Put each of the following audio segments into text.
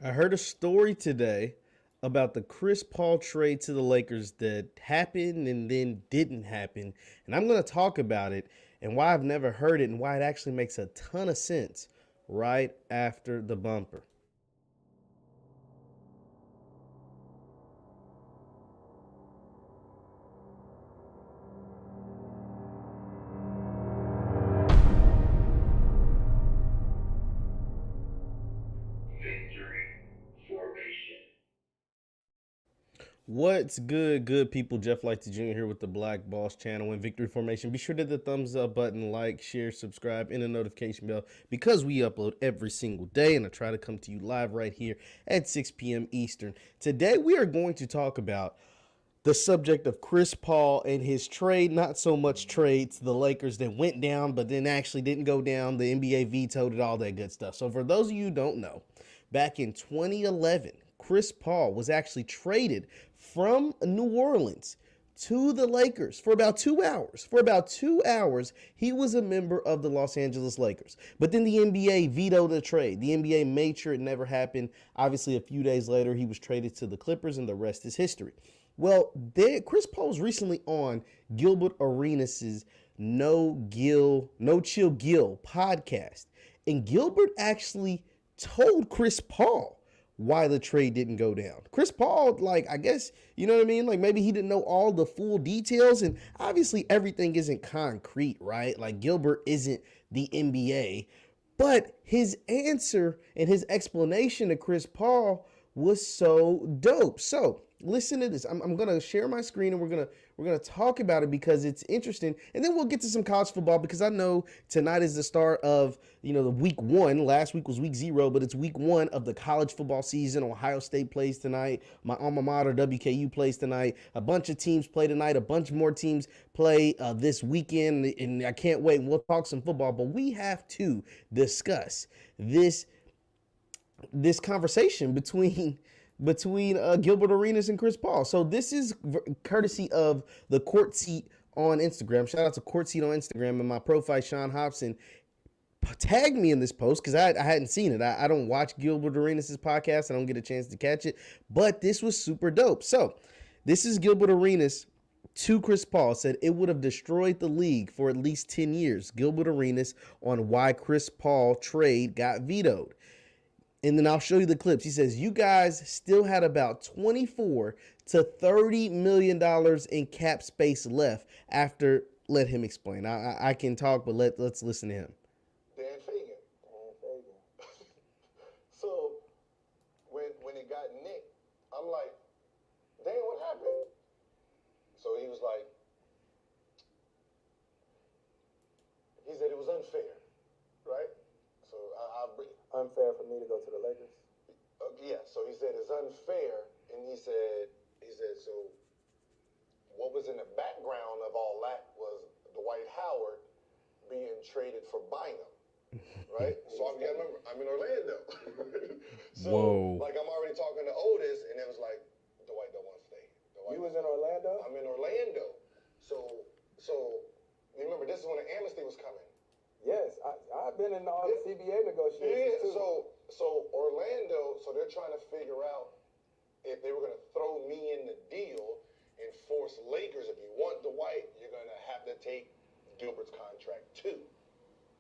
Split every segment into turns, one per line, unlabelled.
I heard a story today about the Chris Paul trade to the Lakers that happened and then didn't happen. And I'm going to talk about it and why I've never heard it and why it actually makes a ton of sense right after the bumper. What's good people? Jeff Lightsy Jr. here with the Black Boss channel and Victory Formation. Be sure to hit the thumbs up button, like, share, subscribe, and the notification bell because we upload every single day and I try to come to you live right here at 6 p.m. Eastern. Today we are going to talk about the subject of Chris Paul and his trade, not so much trade to the Lakers that went down but then actually didn't go down. The NBA vetoed it, all that good stuff. So for those of you who don't know, back in 2011, Chris Paul was actually traded from New Orleans to the Lakers for about 2 hours. For about 2 hours, he was a member of the Los Angeles Lakers. But then the NBA vetoed the trade. The NBA made sure it never happened. Obviously, a few days later, he was traded to the Clippers, and the rest is history. Well, Chris Paul was recently on Gilbert Arenas' No Chill Gil podcast. And Gilbert actually told Chris Paul why the trade didn't go down. Chris Paul, like, I guess, you know what I mean? Like, maybe he didn't know all the full details, and obviously everything isn't concrete, right? Like, Gilbert isn't the NBA, but his answer and his explanation to Chris Paul was so dope. So listen to this. I'm gonna share my screen and we're gonna talk about it because it's interesting, and then we'll get to some college football because I know tonight is the start of the week one. Last week was week 0, but it's week 1 of the college football season. Ohio State plays tonight. My alma mater WKU plays tonight. A bunch of teams play tonight. A bunch more teams play this weekend, and I can't wait. We'll talk some football, but we have to discuss this conversation between Gilbert Arenas and Chris Paul. So this is courtesy of the Court Seat on Instagram. Shout out to Court Seat on Instagram, and my profile Sean Hobson tagged me in this post because I hadn't seen it. I don't watch Gilbert Arenas' podcast. I don't get a chance to catch it, but this was super dope. So this is Gilbert Arenas to Chris Paul. Said it would have destroyed the league for at least 10 years. Gilbert Arenas on why Chris Paul trade got vetoed. And then I'll show you the clips. He says, you guys still had about 24 to $30 million in cap space left after. Let him explain. I can talk, but let's listen to him.
Dan Fagan. So when it got nicked, I'm like, Dan, what happened? So he was like, he said it was unfair, right? So I'll bring
Unfair for me to go to the Lakers?
yeah, so he said it's unfair, and he said, so what was in the background of all that was Dwight Howard being traded for Bynum, right? So I remember, I'm in Orlando. So,
Whoa.
like, I'm already talking to Otis, and it was like, Dwight don't want to stay.
You was in Orlando?
I'm in Orlando. So you remember, this is when the amnesty was coming.
Yes, I've been in all the CBA negotiations too.
So Orlando, so they're trying to figure out if they were going to throw me in the deal and force Lakers, if you want Dwight, you're going to have to take Gilbert's contract too.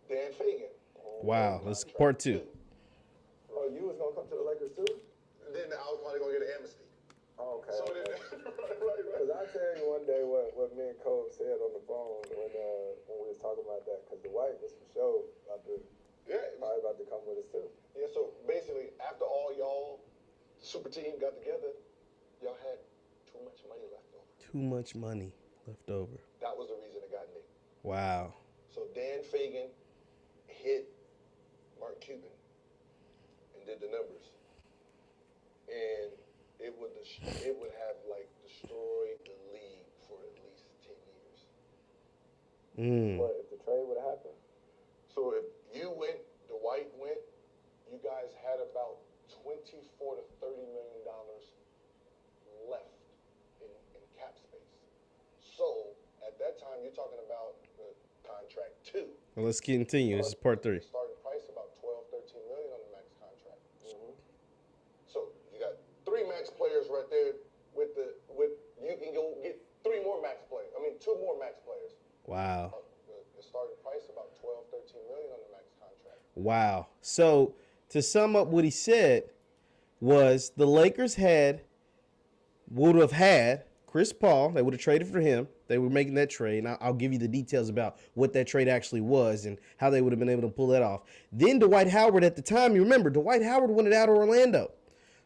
Dan Fagan.
Wow, that's part 2.
Oh, you was going to come to the Lakers too?
Then I was probably going to get an amnesty.
Oh, okay.
So then, right.
Because I tell you one day what me and Cole said on the phone when we was talking about that, because Dwight was for sure probably about to come with us too.
Yeah, so basically, after all y'all, the super team got together, y'all had too much money left over.
Too much money left over.
That was the reason it got nicked.
Wow.
So Dan Fagan hit Mark Cuban and did the numbers. And it would have like destroyed the league for at least 10 years.
What if the trade would have happened?
So if you went, Dwight went, you guys had about 24 to 30 million dollars left in cap space. So at that time, you're talking about the contract 2.
Well, let's continue. This is part 3.
Starting price about 12, 13 million on the max contract.
Wow.
The starting price about 12, 13 million on the max contract.
Wow. So to sum up what he said was the Lakers would have had Chris Paul. They would have traded for him. They were making that trade. And I'll give you the details about what that trade actually was and how they would have been able to pull that off. Then Dwight Howard at the time, you remember, Dwight Howard wanted out of Orlando.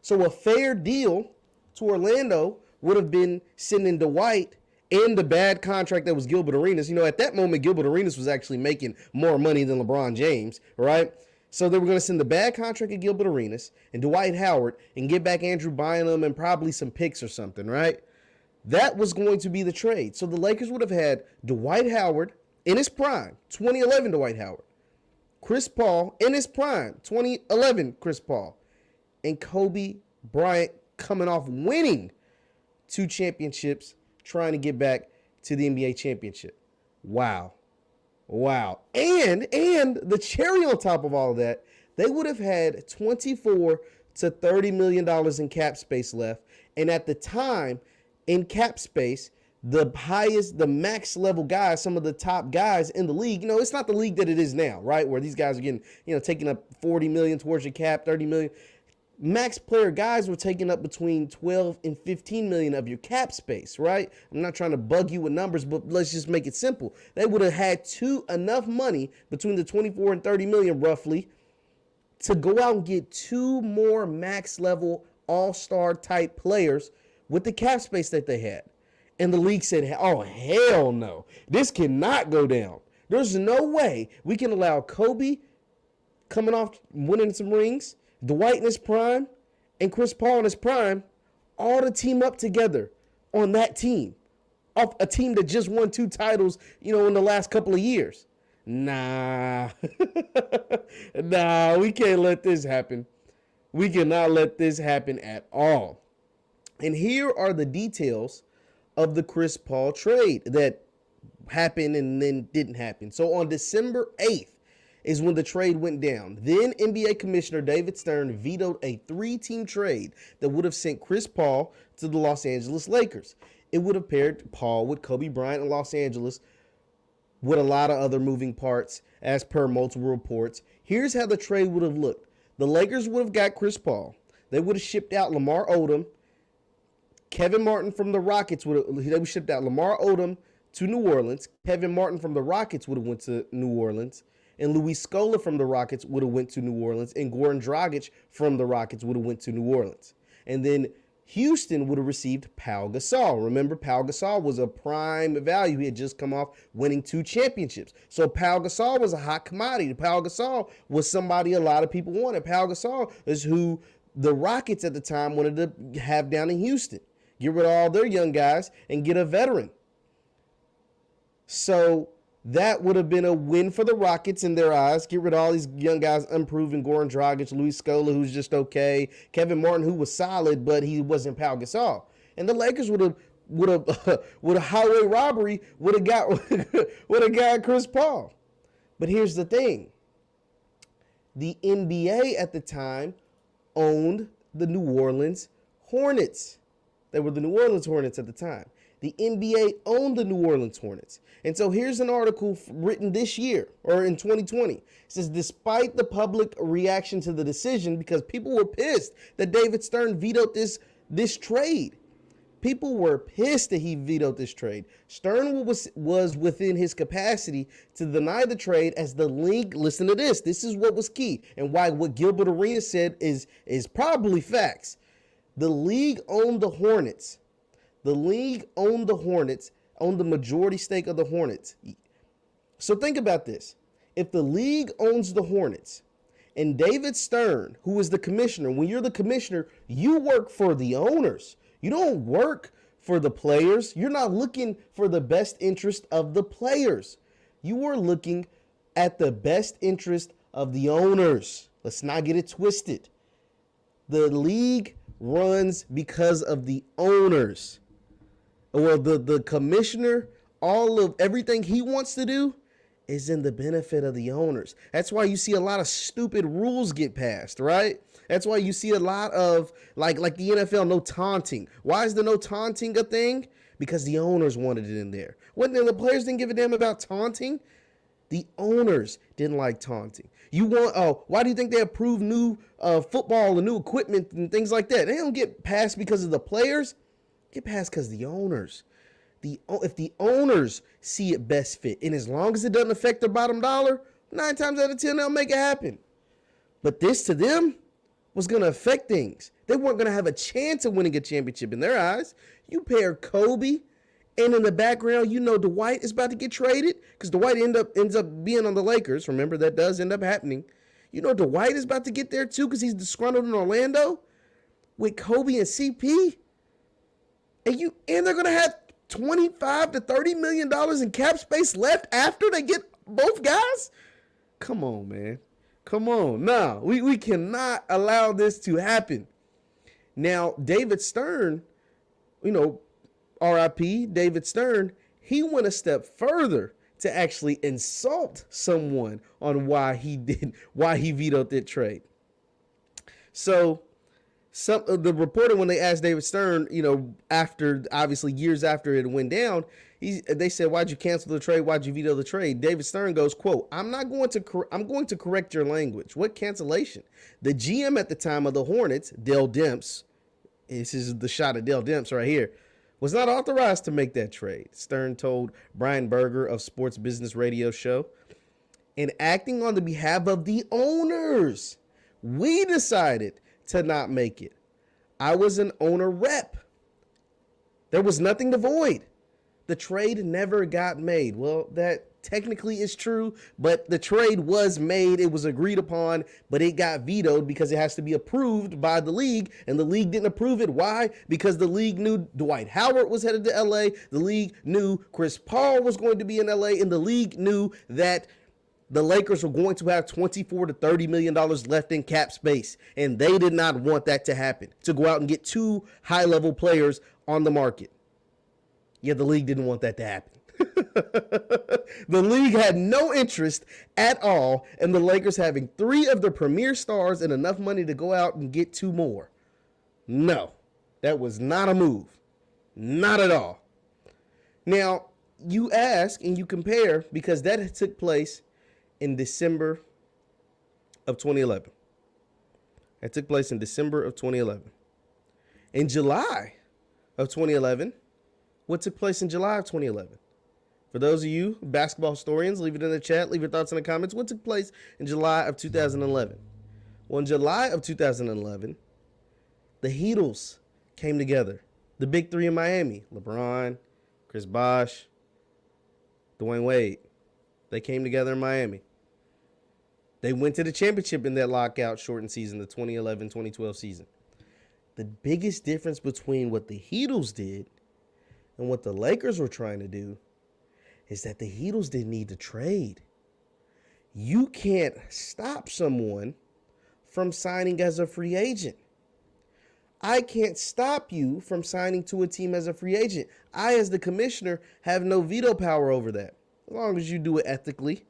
So a fair deal to Orlando would have been sending Dwight and the bad contract that was Gilbert Arenas. You know, at that moment, Gilbert Arenas was actually making more money than LeBron James, right? So they were going to send the bad contract of Gilbert Arenas and Dwight Howard and get back Andrew Bynum and probably some picks or something, right? That was going to be the trade. So the Lakers would have had Dwight Howard in his prime, 2011 Dwight Howard, Chris Paul in his prime, 2011 Chris Paul, and Kobe Bryant coming off winning 2 championships, trying to get back to the NBA championship. Wow. Wow. And the cherry on top of all of that, they would have had $24 to $30 million in cap space left. And at the time, in cap space, the max level guys, some of the top guys in the league, you know, it's not the league that it is now, right? Where these guys are getting, you know, taking up 40 million towards your cap, 30 million. Max player guys were taking up between 12 and 15 million of your cap space, right? I'm not trying to bug you with numbers, but let's just make it simple. They would have had enough money between the 24 and 30 million roughly to go out and get 2 more max level all-star type players with the cap space that they had. And the league said, oh, hell no. This cannot go down. There's no way we can allow Kobe coming off winning some rings, Dwight in his prime, and Chris Paul in his prime, all to team up together on that team. Off a team that just won 2 titles, you know, in the last couple of years. Nah. Nah, we can't let this happen. We cannot let this happen at all. And here are the details of the Chris Paul trade that happened and then didn't happen. So on December 8th is when the trade went down. Then NBA Commissioner David Stern vetoed a 3-team trade that would have sent Chris Paul to the Los Angeles Lakers. It would have paired Paul with Kobe Bryant in Los Angeles with a lot of other moving parts as per multiple reports. Here's how the trade would have looked. The Lakers would have got Chris Paul. They would have shipped out Lamar Odom. Kevin Martin from the Rockets would have shipped out Lamar Odom to New Orleans. Kevin Martin from the Rockets would have went to New Orleans. And Luis Scola from the Rockets would have went to New Orleans. And Goran Dragic from the Rockets would have went to New Orleans. And then Houston would have received Pau Gasol. Remember, Pau Gasol was a prime value. He had just come off winning 2 championships. So Pau Gasol was a hot commodity. Pau Gasol was somebody a lot of people wanted. Pau Gasol is who the Rockets at the time wanted to have down in Houston. Get rid of all their young guys and get a veteran. So that would have been a win for the Rockets in their eyes. Get rid of all these young guys, unproven, Goran Dragic, Luis Scola, who's just okay, Kevin Martin, who was solid, but he wasn't Pau Gasol. And the Lakers would have with a highway robbery would have got Chris Paul. But here's the thing. The NBA at the time owned the New Orleans Hornets. They were the New Orleans Hornets at the time. The NBA owned the New Orleans Hornets. And so here's an article written this year, or in 2020. It says, despite the public reaction to the decision, because people were pissed that David Stern vetoed this trade. People were pissed that he vetoed this trade. Stern was within his capacity to deny the trade as the league, listen to this is what was key, and why what Gilbert Arenas said is probably facts. The league owned the Hornets. The league owned the Hornets, owned the majority stake of the Hornets. So think about this. If the league owns the Hornets and David Stern, who is the commissioner, when you're the commissioner, you work for the owners. You don't work for the players. You're not looking for the best interest of the players. You are looking at the best interest of the owners. Let's not get it twisted. The league runs because of the owners. Well, the commissioner, all of everything he wants to do is in the benefit of the owners. That's why you see a lot of stupid rules get passed, right? That's why you see a lot of, like the NFL, no taunting. Why is the no taunting a thing? because the owners wanted it in there. The players didn't give a damn about taunting. The owners didn't like taunting. Why do you think they approve new football and new equipment and things like that? They don't get passed because of the players. Get passed because of the owners. If the owners see it best fit, and as long as it doesn't affect their bottom dollar, 9 times out of 10 they'll make it happen. But this to them was going to affect things. They weren't going to have a chance of winning a championship in their eyes. You pair Kobe, and in the background, Dwight is about to get traded because Dwight ends up being on the Lakers. Remember, that does end up happening. Dwight is about to get there too because he's disgruntled in Orlando with Kobe and CP. And they're going to have $25 to $30 million in cap space left after they get both guys? Come on, man. Come on. No, we cannot allow this to happen. Now, David Stern, RIP, David Stern, he went a step further to actually insult someone on why he vetoed that trade. So the reporter, when they asked David Stern, after obviously years after it went down, they said, "Why'd you cancel the trade? Why'd you veto the trade?" David Stern goes, quote, I'm going to correct your language. What cancellation? The GM at the time of the Hornets, Dell Demps, this is the shot of Dell Demps right here, was not authorized to make that trade, Stern told Brian Berger of Sports Business Radio Show. And acting on the behalf of the owners, we decided to not make it. I was an owner rep. There was nothing to void. The trade never got made. Well, that technically is true, but the trade was made. It was agreed upon, but it got vetoed because it has to be approved by the league, and the league didn't approve it. Why? Because the league knew Dwight Howard was headed to LA. The league knew Chris Paul was going to be in LA, and the league knew that the Lakers were going to have $24 to $30 million left in cap space, and they did not want that to happen, to go out and get 2 high-level players on the market. Yeah, the league didn't want that to happen. The league had no interest at all in the Lakers having 3 of their premier stars and enough money to go out and get 2 more. No, that was not a move. Not at all. Now, you ask and you compare because that took place in December of 2011. That took place in December of 2011. In July of 2011, what took place in July of 2011? For those of you basketball historians, leave it in the chat. Leave your thoughts in the comments. What took place in July of 2011? Well, in July of 2011, the Heatles came together. The big 3 in Miami. LeBron, Chris Bosh, Dwayne Wade. They came together in Miami. They went to the championship in that lockout shortened season, the 2011-2012 season. The biggest difference between what the Heatles did and what the Lakers were trying to do is that the Heatles didn't need to trade. You can't stop someone from signing as a free agent. I can't stop you from signing to a team as a free agent. I, as the commissioner, have no veto power over that, as long as you do it ethically.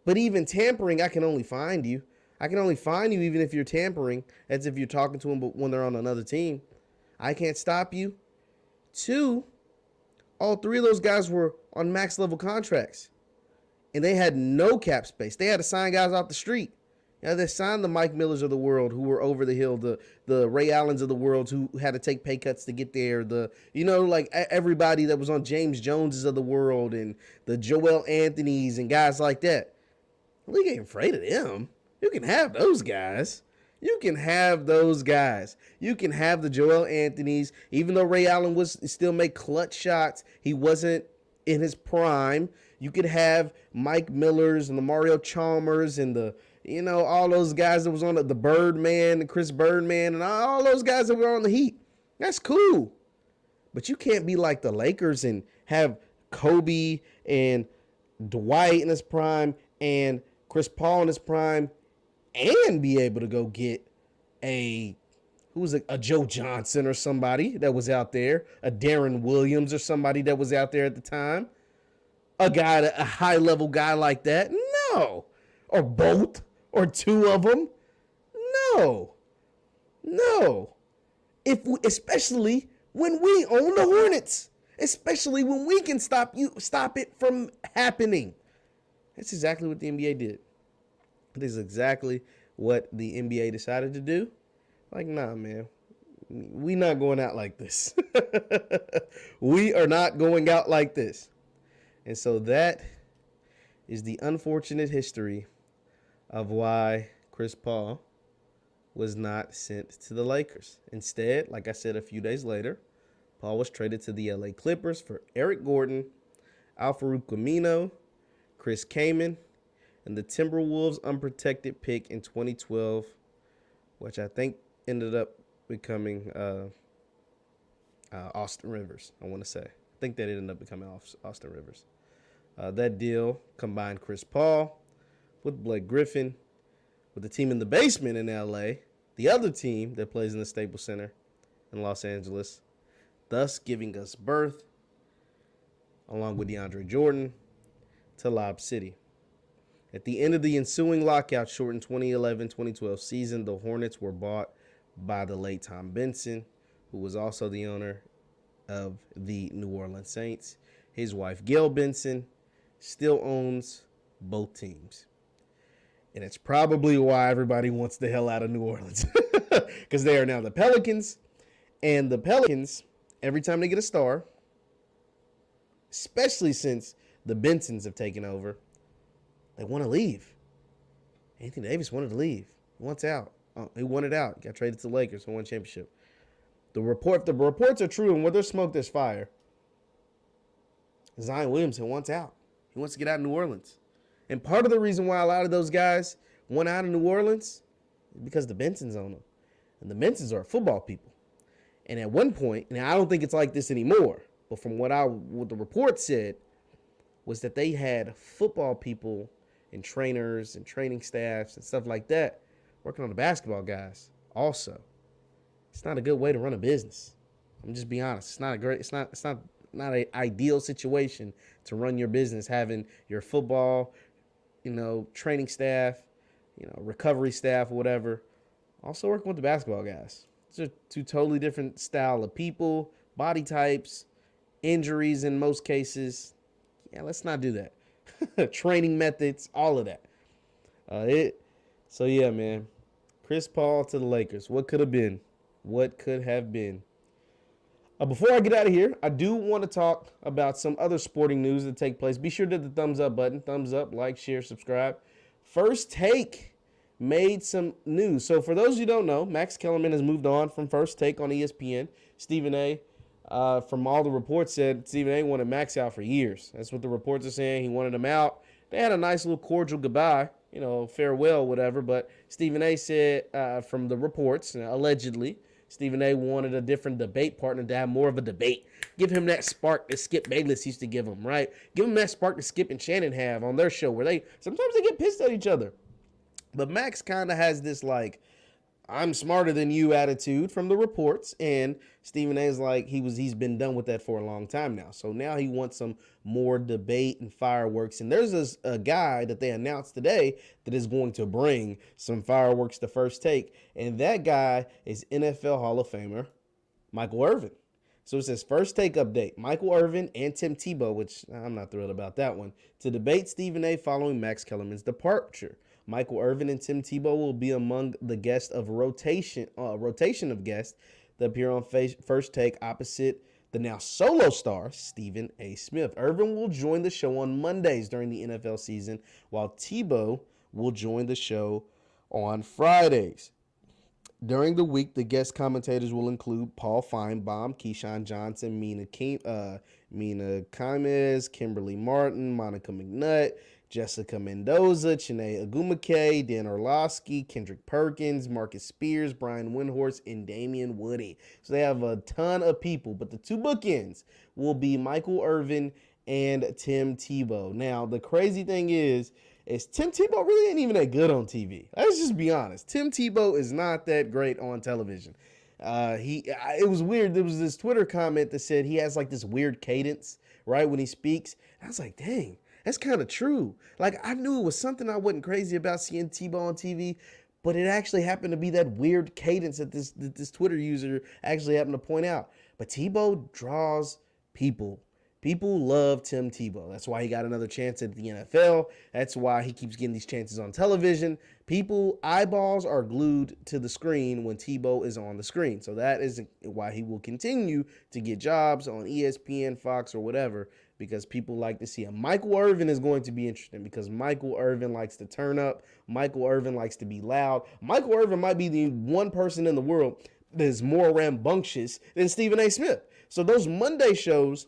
But even tampering, I can only fine you. I can only fine you even if you're tampering, as if you're talking to them but when they're on another team. I can't stop you. 2, all 3 of those guys were on max level contracts, and they had no cap space. They had to sign guys off the street. They signed the Mike Millers of the world who were over the hill, the Ray Allens of the world who had to take pay cuts to get there, everybody that was on James Joneses of the world and the Joel Anthonys and guys like that. The league ain't afraid of them. You can have those guys. You can have those guys. You can have the Joel Anthonys, even though Ray Allen was still make clutch shots. He wasn't in his prime. You could have Mike Millers and the Mario Chalmers and all those guys that was on the Birdman, the Chris Birdman, and all those guys that were on the Heat. That's cool. But you can't be like the Lakers and have Kobe and Dwight in his prime and Chris Paul in his prime and be able to go get a Joe Johnson or somebody that was out there, a Darren Williams or somebody that was out there at the time, a high-level guy like that. No. Or both, or 2 of them. No. Especially when we own the Hornets. especially when we can stop it from happening. That's exactly what the NBA did. This is exactly what the NBA decided to do. Like, nah, man, we not going out like this. We are not going out like this. And so that is the unfortunate history of why Chris Paul was not sent to the Lakers. Instead, like I said a few days later, Paul was traded to the LA Clippers for Eric Gordon, Al-Farouq Amino, Chris Kaman, and the Timberwolves unprotected pick in 2012, which I think ended up becoming Austin Rivers, I want to say. I think that ended up becoming Austin Rivers. That deal combined Chris Paul with Blake Griffin, with the team in the basement in LA, the other team that plays in the Staples Center in Los Angeles, thus giving us birth, along with DeAndre Jordan, to Lob City. At the end of the ensuing lockout shortened 2011-2012 season, the Hornets were bought by the late Tom Benson, who was also the owner of the New Orleans Saints. His wife, Gail Benson, still owns both teams. And it's probably why everybody wants the hell out of New Orleans. Because they are now the Pelicans. And the Pelicans, every time they get a star, especially since the Bensons have taken over, they want to leave. Anthony Davis wanted to leave. He wants out. He wanted out. He got traded to the Lakers and won a championship. If the reports are true, and where there's smoke, there's fire. Zion Williamson wants out. He wants to get out of New Orleans. And part of the reason why a lot of those guys went out of New Orleans is because the Bensons own them. And the Bensons are football people. And at one point, and I don't think it's like this anymore, but from what the report said, was that they had football people and trainers and training staffs and stuff like that working on the basketball guys also. It's not a good way to run a business. I'm just being honest. It's not an ideal situation to run your business, having your football, training staff, recovery staff or whatever, also working with the basketball guys. It's just two totally different style of people, body types, injuries in most cases. Yeah, let's not do that. Training methods, all of that. So yeah, man. Chris Paul to the Lakers. What could have been? What could have been? Before I get out of here, I do want to talk about some other sporting news that take place. Be sure to hit the thumbs up button. Thumbs up, like, share, subscribe. First Take made some news. So for those who don't know, Max Kellerman has moved on from First Take on ESPN. Stephen A., from all the reports, said Stephen A. wanted Max out for years. That's what the reports are saying. He wanted him out. They had a nice little cordial goodbye, farewell, whatever. But Stephen A. said from the reports, allegedly, Stephen A. wanted a different debate partner to have more of a debate. Give him that spark that Skip Bayless used to give him, right? Give him that spark that Skip and Shannon have on their show where sometimes they get pissed at each other. But Max kind of has this I'm smarter than you attitude from the reports, and Stephen A. is he's been done with that for a long time now. So now he wants some more debate and fireworks. And there's a guy that they announced today that is going to bring some fireworks to First Take, and that guy is NFL Hall of Famer Michael Irvin. So it says First Take update: Michael Irvin and Tim Tebow, which I'm not thrilled about that one, to debate Stephen A. following Max Kellerman's departure. Michael Irvin and Tim Tebow will be among the guests of rotation of guests that appear on First Take opposite the now solo star Stephen A. Smith. Irvin will join the show on Mondays during the NFL season, while Tebow will join the show on Fridays. During the week, the guest commentators will include Paul Feinbaum, Keyshawn Johnson, Mina Kimes, Kimberly Martin, Monica McNutt, Jessica Mendoza, Chiney Agumake, Dan Orlovsky, Kendrick Perkins, Marcus Spears, Brian Windhorst, and Damian Woody. So they have a ton of people, but the two bookends will be Michael Irvin and Tim Tebow. Now, the crazy thing is Tim Tebow really ain't even that good on TV. Let's just be honest. Tim Tebow is not that great on television. It was weird. There was this Twitter comment that said he has this weird cadence, right, when he speaks. And I was like, dang. That's kind of true. I knew it was something I wasn't crazy about seeing Tebow on TV, but it actually happened to be that weird cadence that this Twitter user actually happened to point out. But Tebow draws People love Tim Tebow. That's why he got another chance at the NFL. That's why he keeps getting these chances on television. People, eyeballs are glued to the screen when Tebow is on the screen. So that is why he will continue to get jobs on ESPN, Fox, or whatever, because people like to see him. Michael Irvin is going to be interesting because Michael Irvin likes to turn up. Michael Irvin likes to be loud. Michael Irvin might be the one person in the world that is more rambunctious than Stephen A. Smith. So those Monday shows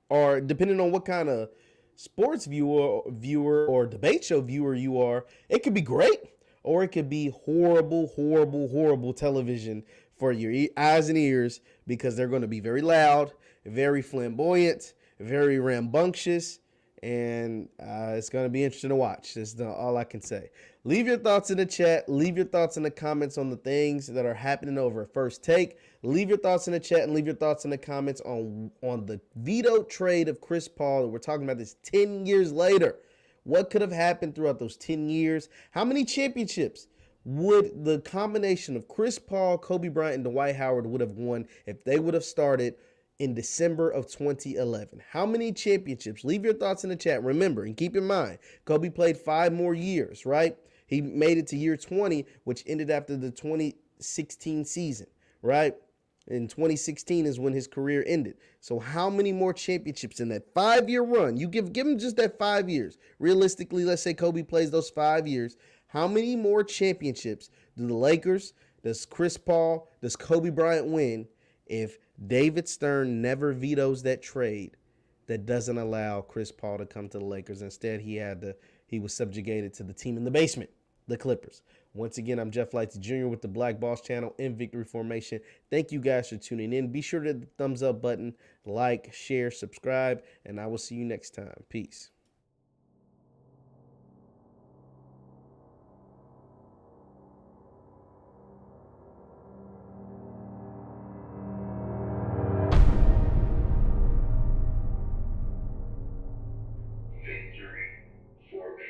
are, depending on what kind of sports viewer or debate show viewer you are, it could be great or it could be horrible television for your eyes and ears, because they're going to be very loud, very flamboyant, very rambunctious, and it's going to be interesting to watch. That's all I can say. Leave your thoughts in the chat. Leave your thoughts in the comments on the things that are happening over at First Take. Leave your thoughts in the chat and leave your thoughts in the comments on the vetoed trade of Chris Paul. We're talking about this 10 years later. What could have happened throughout those 10 years? How many championships would the combination of Chris Paul, Kobe Bryant, and Dwight Howard would have won if they would have started in December of 2011? How many championships? Leave your thoughts in the chat. Remember, and keep in mind, Kobe played 5 more years, right? He made it to year 20, which ended after the 2016 season, right? In 2016 is when his career ended. So how many more championships in that 5-year run? You give him just that 5 years. Realistically, let's say Kobe plays those 5 years. How many more championships do the Lakers, does Chris Paul, does Kobe Bryant win if David Stern never vetoes that trade that doesn't allow Chris Paul to come to the Lakers? Instead, he was subjugated to the team in the basement, the Clippers. Once again, I'm Jeff Lightsy Jr. with the Black Boss Channel in Victory Formation. Thank you guys for tuning in. Be sure to hit the thumbs up button, like, share, subscribe, and I will see you next time. Peace.